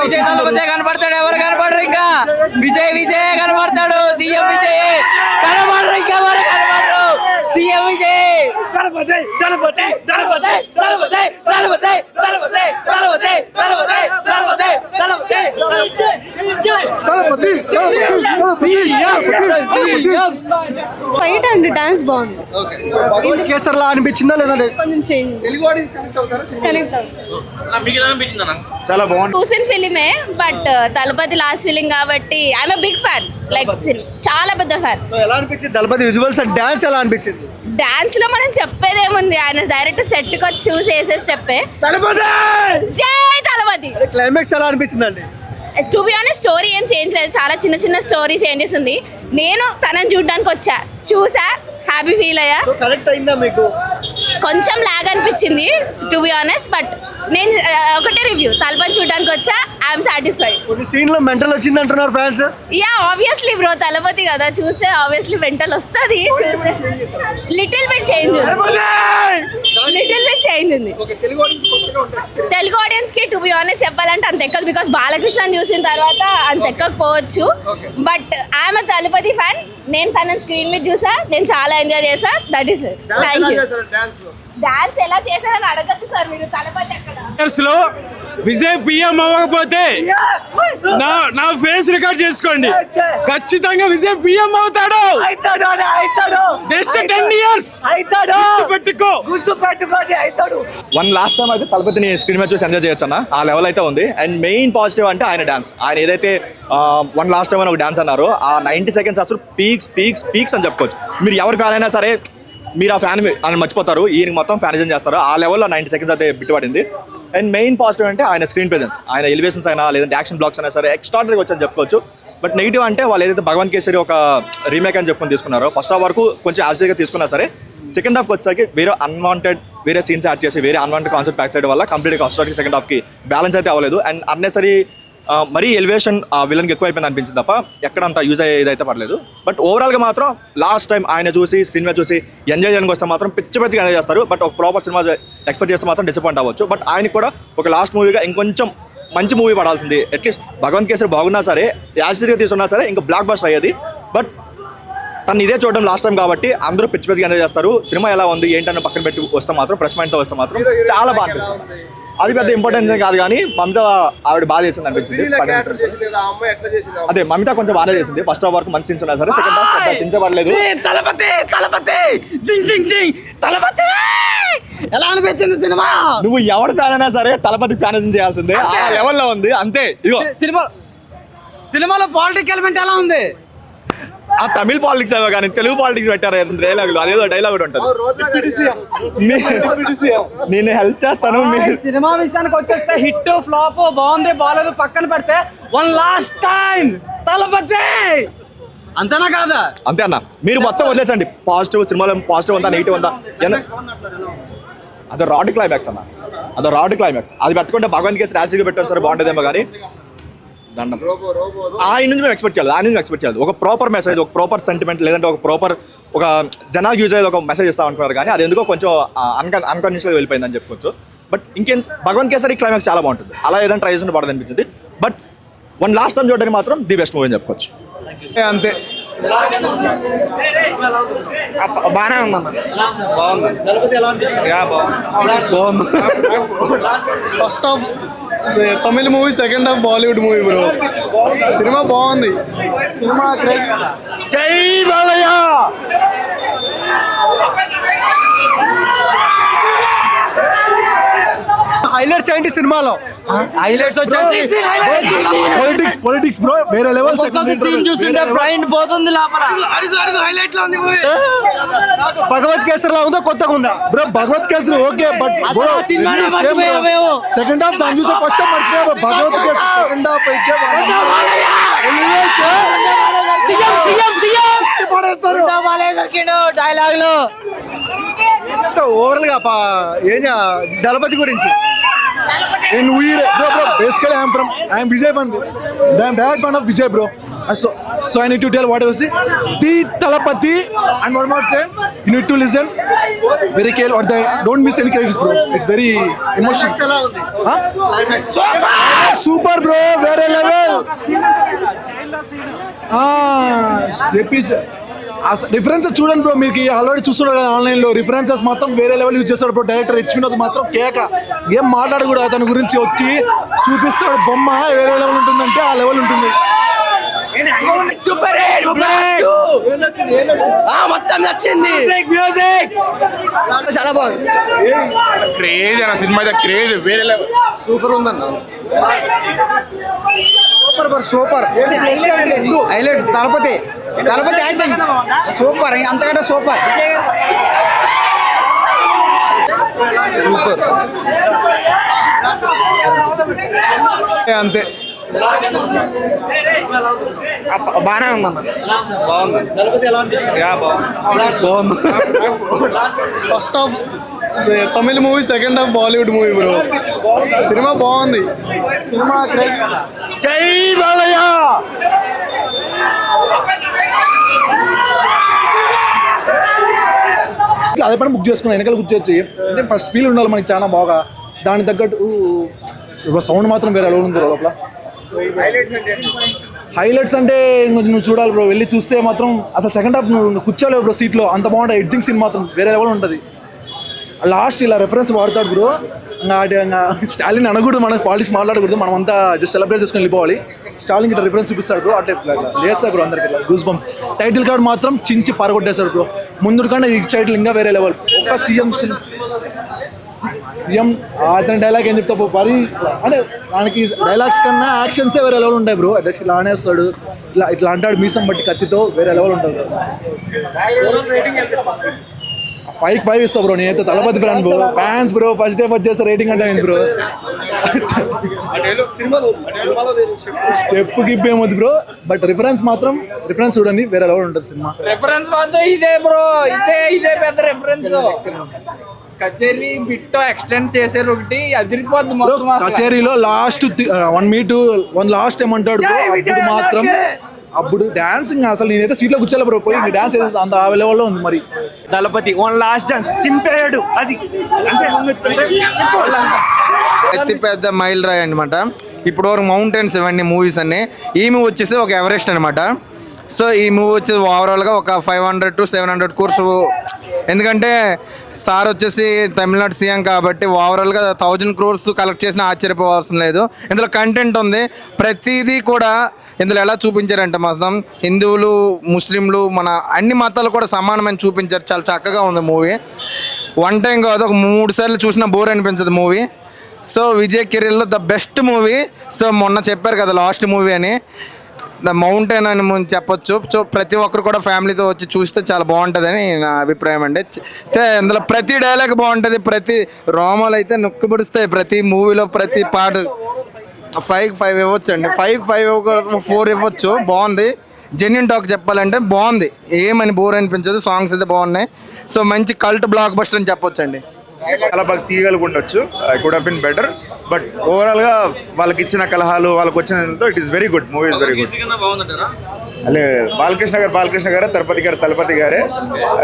విజయ్ తలపతి కనపడతాడు, ఎవరు కనపడరు ఇంకా. విజయ్ కనపడతాడు, సీఎం విజయ్ కనపడరు, ఇంకెవరు కనపడరు. CM Vijay Thalapathy Thalapathy Thalapathy Thalapathy Thalapathy Thalapathy Thalapathy Thalapathy Thalapathy fight and dance బాగుంది. కేసర్లా అనిపించిందా లేదంటే కొంచెం చేంజ్ కనెక్ట్ చాలా బాగుంది. చూసిన ఫిలిమే బట్ తలపతి లాస్ట్ ఫిలిం కాబట్టి ఐఎమ్ బిగ్ ఫ్యాన్, లైక్ చాలా పెద్ద ఫ్యాన్. ఎలా అనిపించింది దళపతి విజువల్స్ అండ్ డాన్స్ ఎలా అనిపించింది? డాన్స్ లో మనం చెప్పేదేముంది, ఆయన డైరెక్ట్ సెట్ కి వచ్చి చూసి వేసే స్టెప్పే. జై తలపతి. క్లైమాక్స్ ఎలా అనిపించింది అండి? టు బి ఆనెస్ట్ స్టోరీ ఏం చేంజ్ లేదు, చాలా చిన్న చిన్న స్టోరీ చేంజెస్ ఉంది. నేను తనని చూడడానికి వచ్చా, చూసా, హ్యాపీ ఫీల్ అయ్యా. కరెక్ట్ అయిందా మీకు? కొంచెం లాగ్ అనిపించింది టు బి ఆనెస్ట్, బట్ నేను ఒకటే రివ్యూ, తలపతి చూడడానికి వచ్చా, ఐఎమ్ సాటిస్ఫైడ్. కొన్ని సీన్ లో మెంటల్ వచ్చింది అంటున్నారు fans. Yeah obviously bro, Thalapathi కదా, చూస్తే ఆబ్వియస్లీ మెంటల్ వస్తుంది. చూస్తే లిటిల్ బిట్ చేంజ్ ఉంది, లిటిల్ బిట్ చేంజ్ ఉంది. తెలుగు ఆడియన్స్ కి టు బి ఆనెస్ట్ చెప్పాలంటే అంత ఎక్కదు, బికాస్ బాలకృష్ణ చూసిన తర్వాత అంత ఎక్కకపోవచ్చు. బట్ ఐఎమ్ తలపతి ఫ్యాన్, నేను తన స్క్రీన్ మీద చూసా, నేను చాలా ఎంజాయ్ చేసా. That is thank you. Dance ఎలా చేశారని అడగద్దు సార్ మీరు, తలపతి ఎక్కడ లో విజయ్ పిఎం అవ్వకపోతే నా ఫేస్ రికార్డ్ చేసుకోండి, ఖచ్చితంగా విజయ్ పిఎం అవుతాడు. నెక్స్ట్ 10 years గుర్తుపెట్టుకోండి అవుతాడు. వన్ లాస్ట్ టైం అయితే తలపతిని స్క్రీన్ మీద చూసి ఎంజాయ్ చేయొచ్చు అన్న, ఆ లెవెల్ అయితే ఉంది. అండ్ మెయిన్ పాజిటివ్ అంటే ఆయన డాన్స్, ఆయన ఏదైతే వన్ లాస్ట్ టైం అని ఒక డాన్స్ అన్నారు, ఆ 90 seconds అసలు పీక్స్ అని చెప్పుకోవచ్చు. మీరు ఎవరి ఫ్యాన్ అయినా సరే మీరు ఆ ఫ్యాన్ అని మర్చిపోతారు, ఈయన మొత్తం ఫ్యానిజం చేస్తారు. ఆ లెవెల్లో 90 seconds అయితే బిట్టుపడింది. అండ్ మెయిన్ పాజిటివ్ అంటే ఆయన స్క్రీన్ ప్రెజెన్స్, ఆయన ఎలివేషన్స్ అయినా లేదంటే యాక్షన్ బ్లాక్స్ అయినా సరే ఎక్స్ట్రాడనరీగా వచ్చని చెప్పుకోవచ్చు. బట్ నెగిటివ్ అంటే వాళ్ళు ఏదైతే భగవంత్ కేసరి ఒక రీమేక్ అని చెప్పుకొని తీసుకున్నారో, ఫస్ట్ హాఫ్ వరకు కొంచెం యాజిటీగా తీసుకున్నా సరే సెకండ్ హాఫ్కి వచ్చేసరికి వేరే సీన్స్ యాడ్ చేసి వేరే అన్వాంటెడ్ కాన్సెప్ట్ ప్యాక్ చేయడం వల్ల కంప్లీట్గా ఫస్ట్ హాఫ్కి సెకండ్ హాఫ్కి బ్యాలెన్స్ అయితే అవ్వలేదు. అండ్ అన్నెసరీ మరీ ఎలివేషన్ విలన్కి ఎక్కువ అయిపోయింది అనిపించింది తప్ప ఎక్కడ అంత యూజ్ అయ్యేదైతే పడలేదు. బట్ ఓవరాల్గా మాత్రం లాస్ట్ టైం ఆయన చూసి స్క్రీన్ మీద చూసి ఎంజాయ్ చేయడానికి వస్తే మాత్రం పిచ్చిగా ఎంజాయ్ చేస్తారు. బట్ ఒక ప్రాపర్ సినిమా ఎక్స్పెక్ట్ చేస్తే మాత్రం డిసప్పాయింట్ అవ్వచ్చు. బట్ ఆయన కూడా ఒక లాస్ట్ మూవీగా ఇంకొంచెం మంచి మూవీ పడాల్సింది. అట్లీస్ట్ భగవంత్ కేసరి బాగున్నా సరే, యాసిడ్గా తీసుకున్నా సరే ఇంకా బ్లాక్ బస్టర్ అయ్యేది. బట్ తను ఇదే చూడడం లాస్ట్ టైం కాబట్టి అందరూ పిచ్చిగా ఎంజాయ్ చేస్తారు. సినిమా ఎలా ఉంది ఏంటన్న పక్కన పెట్టి వస్తే మాత్రం ఫ్రెష్ మైండ్తో వస్తే మాత్రం చాలా బాగా అనిపిస్తుంది. అది పెద్ద ఇంపార్టెన్స్ కాదు కానీ మమిత ఆవిడ బాగా చేసింది అనిపించింది. అదే మమిత కొంచెం బాగా చేసింది. ఫస్ట్ హాఫ్ వరకు మంచి సీన్స్ ఉన్నాయి సరే, సెకండ్ హాఫ్ సీన్స్ పడలేదు. ఎలా అనిపించింది సినిమా? నువ్వు ఎవరి ఫ్యాన్ అయినా సరే తలపతి ఫ్యానిజం చేయాల్సిందే, ఆ లెవెల్లో ఉంది అంతే. ఇగో సినిమాలో పాలిటిక్స్ ఎలిమెంట్ ఎలా ఉంది? ఆ తమిళ పాలిటిక్స్ ఏవో కానీ తెలుగు పాలిటిక్స్ పెట్టారు డైలాగులు, అదేదో డైలాగ్ కూడా ఉంటుంది. నేను హెల్ప్ చేస్తాను. సినిమా విషయానికి వచ్చేస్తే హిట్ ఫ్లాప్ బాగుంది బాగాలేదు పక్కన పెడితే వన్ లాస్ట్ టైం తలపతి అంతేనా కాదా? అంతే అన్న, మీరు మొత్తం వదిలేసండి. పాజిటివ్ సినిమాలో పాజిటివ్ ఉందా నెగిటివ్ ఉందా, అదో రాడ్ క్లైమాక్స్ అన్న, అదో రాడ్ క్లైమాక్స్. అది పెట్టుకుంటే భగవంత్ కేసు రాజకీయ పెట్టాను సరే బాగుంటుందేమో కానీ దండం ఆయన నుంచి మేము ఎక్స్పెక్ట్ చేయాలి. ఆయన నుంచి ఎక్స్పెక్ట్ చేయాలి ఒక ప్రాపర్ మెసేజ్, ఒక ప్రాపర్ సెంటిమెంట్, లేదంటే ఒక ప్రాపర్ ఒక జనాలకు యూజ్ అయ్యేది ఒక మెసేజ్ ఇస్తాం అనుకున్నారు కానీ అది ఎందుకో కొంచెం అన్కాన్షియస్గా వెళ్ళిపోయిందని చెప్పుకోవచ్చు. బట్ ఇంకేం భగవంత్ కేసరి క్లైమాక్స్ చాలా బాగుంటుంది, అలా ఏదైనా ట్రై చేసి పడదు అనిపించింది. బట్ వన్ లాస్ట్ టైం చూడడానికి మాత్రం ది బెస్ట్ మూవీ అని చెప్పుకోవచ్చు. అంతే బాగానే ఉందన్న, బాగుంది. బాగుంది. ఫస్ట్ హాఫ్ తమిళ movie, second half Bollywood movie bro. Cinema బాగుంది. సినిమా జై బాలయ్య. హైలైట్స్ ఏంటి సినిమాలో? హైలైట్స్ వచ్చేసి పొలిటిక్స్ బ్రో వేరే లెవెల్. సీన్ చూస్తుంటే బ్రైన్ పోతుంది లోపల. అడుగు హైలైట్ లో ఉంది మూవీ. భగవత్ కేసరి ఉందా కొత్తగా ఉందా bro? Bhagavanth Kesari okay, but second half దాని చూసే ఫస్ట్ హాఫ్ మర్చిపోయా. భగవత్ కేసరి సెకండ్ హాఫ్ అయితే డైలాగులు ఓవరాల్ గా దళపతి గురించి నేను basically I am Vijay fan. I am bad fan of Vijay bro. So I need to tell what I was saying. The Talapati and one more thing, you need to listen very carefully. Don't miss any credits bro. It's very emotional. Huh? Super bro, references చూడండి bro, మీకు already చూస్తున్నారు కదా ఆన్లైన్లో. References మొత్తం వేరే level use చేస్తాడు bro. Director H Vinod మాత్రం కేక, ఏం మాట్లాడకూడదు అతని గురించి, వచ్చి చూపిస్తాడు బొమ్మ వేరే లెవెల్ ఉంటుందంటే ఆ లెవెల్ ఉంటుంది. సూపర్ హిట్ మొత్తం నచ్చింది. మ్యూజిక్ చాలా బాగుంది. క్రేజ్ అన్న సినిమా అయితే క్రేజ్ వేరే లెవెల్. సూపర్ ఉందన్న. Super highlight Thalapathy acting super, అంతకంటే సూపర్. సూపర్ అంతే బాగానే ఉందన్న, బాగుంది. బాగుంది. ఫస్ట్ హాఫ్ తమిళ movie, second half Bollywood movie bro. Cinema బాగుంది. సినిమా జై బాలయ్య. అదే పని బుక్ చేసుకున్నాను, వెనకాల బుక్ చేయొచ్చు. అంటే ఫస్ట్ ఫీల్ ఉండాలి మనకి చాలా బాగా, దానికి తగ్గట్టు సౌండ్ మాత్రం వేరే అలవాటు ఉంది లోపల. హైలైట్స్ అంటే నువ్వు చూడాలి బ్రో, వెళ్ళి చూస్తే మాత్రం అసలు సెకండ్ హాఫ్ నువ్వు కూర్చోలేవు బ్రో సీట్లో, అంత బాగుంటుంది. ఎడ్జింగ్ సీన్ మాత్రం వేరే లెవెల్ ఉంటుంది. లాస్ట్ ఇలా రెఫరెన్స్ వాడతాడు బ్రో. ఇంకా స్టాలిన్ అనకూడదు, మనకు పాలిటిక్స్ మాట్లాడకూడదు, మనం అంతా జస్ట్ సెలబ్రేట్ చేసుకొని వెళ్ళిపోవాలి. స్టాలిన్ ఇట్లా రిఫరెన్స్ చూపిస్తాడు బ్రో, అట్లా ఇట్లా చేస్తాడు బ్రో. అందరికి ఇట్లా గూస్ బంప్స్. టైటిల్ కార్డ్ మాత్రం చించి పరగొట్టేశాడు బ్రో. ముందు కన్నా ఈ టైటిల్ ఇంకా వేరే లెవెల్. ఒక సీఎం అతని డైలాగ్ ఏం చెప్తా పరి అంటే దానికి డైలాగ్స్ కన్నా యాక్షన్సే వేరే లెవెల్ ఉంటాయి బ్రో. ఇట్లా ఆనేస్తాడు, ఇట్లా అంటాడు మీసం బట్టి కత్తితో, వేరే లెవెల్ ఉంటుంది. 5 ఇస్తా బ్రో. నేనైతే Thalapathi fan bro, fans bro. First day first చేస్తే రేటింగ్ అంటే బ్రో. స్టెప్ గిప్ ఏమవుతుంది బ్రో, బట్ రిఫరెన్స్ చూడండి, వేరే లెవెల్ ఉంటుంది సినిమా. రిఫరెన్స్ మాత్రం ఇదే బ్రో, ఇదే పెద్ద రిఫరెన్స్. కచేరీ బిట్ ఎక్స్టెండ్ చేసారు ఒకటి, అదిరిపోద్ది మొత్తం. కచేరీలో లాస్ట్ 1 లాస్ట్ ఏమంటాడు బ్రో, అప్పుడు మాత్రం అప్పుడు డాన్సింగ్ అసలు నేనైతే సీట్లో కూర్చోలే బ్రో, పోయి డాన్స్ వేసేసి అంత ఆ లెవెల్లో ఉంది. మరి దళపతి 1 లాస్ట్ డాన్స్ చింపేయాడు, అది అతి పెద్ద మైల్ రాయి అనమాట. ఇప్పుడు వరకు మౌంటైన్స్ ఇవన్నీ మూవీస్ అన్ని, ఈ మూవీ వచ్చేసి ఒక ఎవరెస్ట్ అనమాట. సో ఈ మూవీ వచ్చేసి ఓవరాల్గా ఒక 500 to 700 కోర్సు. ఎందుకంటే సార్ వచ్చేసి తమిళనాడు సీఎం కాబట్టి ఓవరాల్గా 1000 crores కలెక్ట్ చేసినా ఆశ్చర్యపోవాల్సిన లేదు. ఇందులో కంటెంట్ ఉంది, ప్రతిదీ కూడా ఇందులో ఎలా చూపించారంటే మొత్తం హిందువులు, ముస్లింలు, మన అన్ని మతాలు కూడా సమానమైన చూపించారు. చాలా చక్కగా ఉంది మూవీ. 1 టైం కాదు, ఒక 3 సార్లు చూసినా బోర్ అనిపించదు మూవీ. సో విజయ్ కెరీర్లో ద బెస్ట్ మూవీ. సో మొన్న చెప్పారు కదా లాస్ట్ మూవీ అని, ద మౌంటైన్ అని చెప్పొచ్చు. సో ప్రతి ఒక్కరు కూడా ఫ్యామిలీతో వచ్చి చూస్తే చాలా బాగుంటుందని నా అభిప్రాయం అండి. అయితే ఇందులో ప్రతి డైలాగ్ బాగుంటుంది, ప్రతి రోమాలు అయితే నొక్కిపడిస్తాయి. ప్రతి మూవీలో ప్రతి పాట 5 ఇవ్వచ్చు అండి. 4 ఇవ్వచ్చు. బాగుంది. జెన్యూన్ టాక్ చెప్పాలంటే బాగుంది, ఏమని బోర్ అనిపించదు. సాంగ్స్ అయితే బాగున్నాయి. సో మంచి కల్ట్ బ్లాక్ బస్టర్ అని చెప్పొచ్చు అండి. చాలా బాగా తీయగలిగి ఉండొచ్చు. I could have been better, but ఓవరాల్గా వాళ్ళకి ఇచ్చిన కలహాలు, వాళ్ళకి వచ్చినందుతో it is very good. Movie is very good. అలే బాలకృష్ణ గారు, తలపతి గారే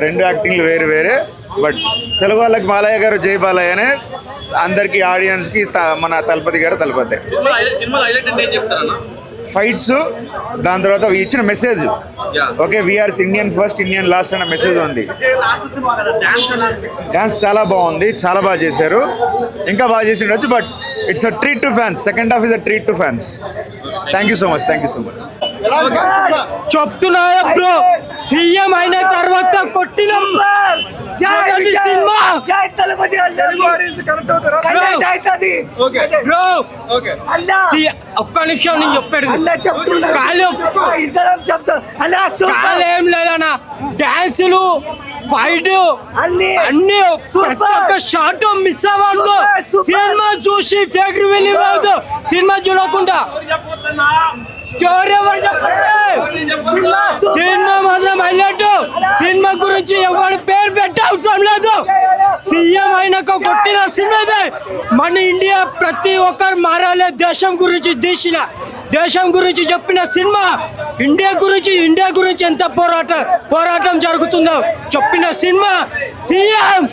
2 యాక్టింగ్లు వేరే. బట్ తెలుగు వాళ్ళకి బాలయ్య గారు జై బాలయ్య అనే, అందరికి ఆడియన్స్కి మన తలపతి ఫైట్స్, దాని తర్వాత ఇచ్చిన message. Okay, we are Indian first, Indian last అన్న మెసేజ్ ఉంది. డాన్స్ చాలా బాగుంది, చాలా బాగా చేశారు. ఇంకా బాగా చేసి ఉండొచ్చు, but it's a treat to fans. Second half is a treat to fans. Thank you so much. చెప్తున్నా బ్రో, సీఎం అయిన తర్వాత కొట్టిన సినిమా బ్రో. ఒక్క నిమిషం నేను చెప్పాడు ఏం లేదన్నా. డాన్సులు, ఫైట్ అన్ని ఒక్క షాట్ మిస్ అవ్వద్దు. సినిమా చూసి ఫేక్ రివ్యూలు ఇవ్వద్దు. సినిమా చూడకుండా స్టోరీ ఎవరు చెప్పండి. సినిమా మాత్రం హైలైట్. సినిమా గురించి ఎవరు పేరు పెట్టే అవసరం లేదు. సీఎం అయినాక కొట్టిన సినిమా ఇదే. మన ఇండియా ప్రతి ఒక్కరు మారాలి. దేశం గురించి చెప్పిన సినిమా. ఇండియా గురించి ఎంత పోరాటం జరుగుతుందో చెప్పిన సినిమా. సీఎం